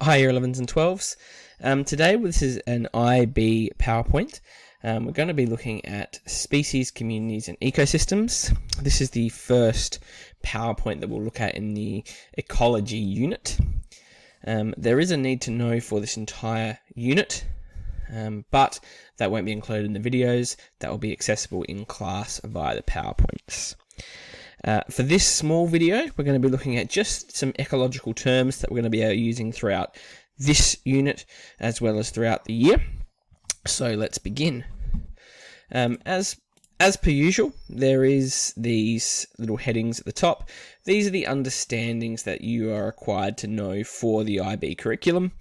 Hi, Year 11s and 12s. Today, this is an IB PowerPoint. We're going to be looking at species, communities, and ecosystems. This is the first PowerPoint that we'll look at in the ecology unit. There is a need to know for this entire unit, but that won't be included in the videos. That will be accessible in class via the PowerPoints. For this small video, we're going to be looking at just some ecological terms that we're going to be using throughout this unit as well as throughout the year. So let's begin. As per usual, there is these little headings at the top. These are the understandings that you are required to know for the IB curriculum.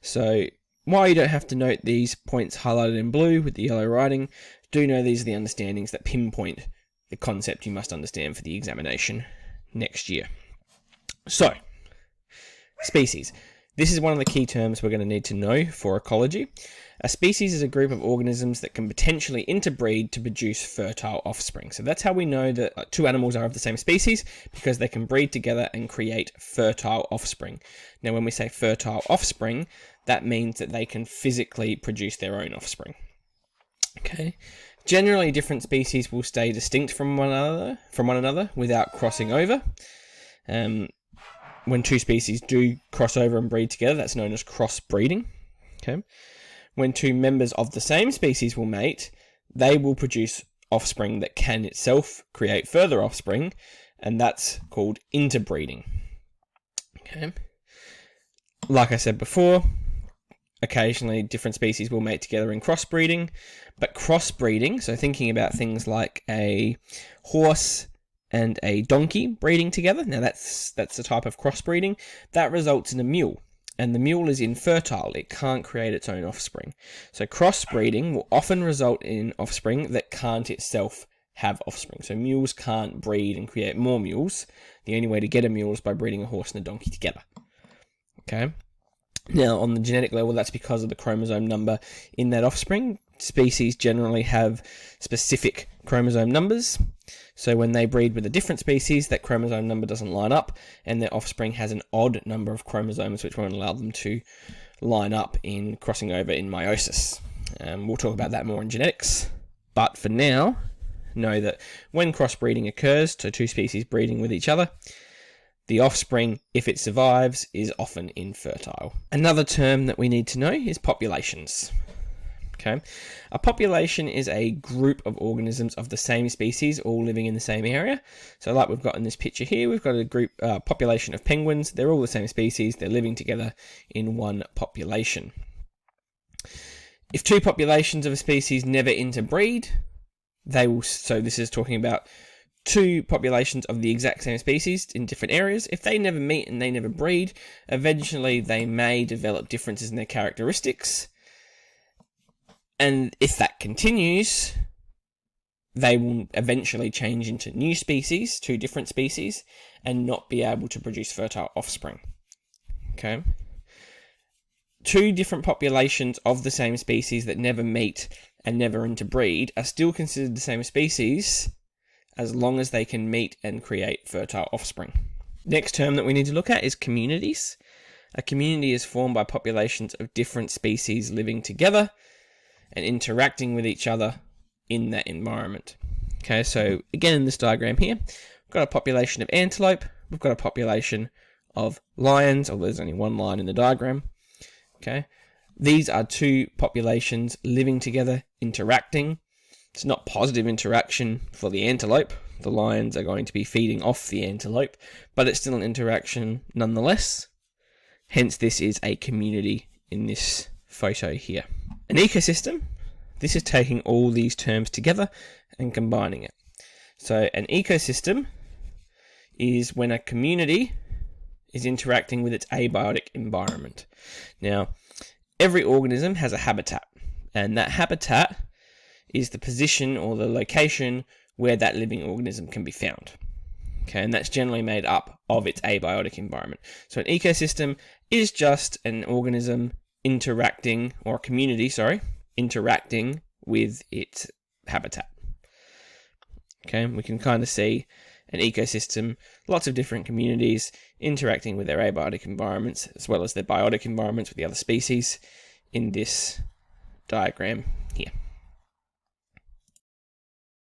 So while you don't have to note these points highlighted in blue with the yellow writing, do know these are the understandings that pinpoint the concept you must understand for the examination next year. So, species. This is one of the key terms we're going to need to know for ecology. A species is a group of organisms that can potentially interbreed to produce fertile offspring. So that's how we know that two animals are of the same species, because they can breed together and create fertile offspring. Now, when we say fertile offspring, that means that they can physically produce their own offspring. Okay. Generally, different species will stay distinct from one another without crossing over. When two species do cross over and breed together, that's known as crossbreeding. Okay. When two members of the same species will mate, they will produce offspring that can itself create further offspring, and that's called interbreeding. Okay. Like I said before, occasionally different species will mate together in crossbreeding, but crossbreeding, so thinking about things like a horse and a donkey breeding together, now that's the type of crossbreeding, that results in a mule, and the mule is infertile, it can't create its own offspring. So crossbreeding will often result in offspring that can't itself have offspring. So mules can't breed and create more mules. The only way to get a mule is by breeding a horse and a donkey together. Okay. Now, on the genetic level, that's because of the chromosome number in that offspring. Species generally have specific chromosome numbers. So when they breed with a different species, that chromosome number doesn't line up, and their offspring has an odd number of chromosomes, which won't allow them to line up in crossing over in meiosis. We'll talk about that more in genetics. But for now, know that when crossbreeding occurs, so two species breeding with each other, the offspring, if it survives, is often infertile. Another term that we need to know is populations. Okay, a population is a group of organisms of the same species all living in the same area. So like we've got in this picture here, we've got a group population of penguins. They're all the same species. They're living together in one population. If two populations of a species never interbreed, they will, so this is talking about two populations of the exact same species in different areas. If they never meet and they never breed, eventually they may develop differences in their characteristics. And if that continues, they will eventually change into new species, two different species, and not be able to produce fertile offspring. Okay? Two different populations of the same species that never meet and never interbreed are still considered the same species, as long as they can meet and create fertile offspring. Next term that we need to look at is communities. A community is formed by populations of different species living together and interacting with each other in that environment. Okay, so again in this diagram here, we've got a population of antelope, we've got a population of lions, although there's only one lion in the diagram. Okay, these are two populations living together, interacting. It's not positive interaction for the antelope. The lions are going to be feeding off the antelope, but it's still an interaction nonetheless. Hence, this is a community in this photo here. An ecosystem, this is taking all these terms together and combining it. So an ecosystem is when a community is interacting with its abiotic environment. Now, every organism has a habitat, and that habitat is the position or the location where that living organism can be found. Okay, and that's generally made up of its abiotic environment. So an ecosystem is just an organism interacting, or a community, interacting with its habitat. Okay, we can kind of see an ecosystem, lots of different communities interacting with their abiotic environments as well as their biotic environments with the other species in this diagram here.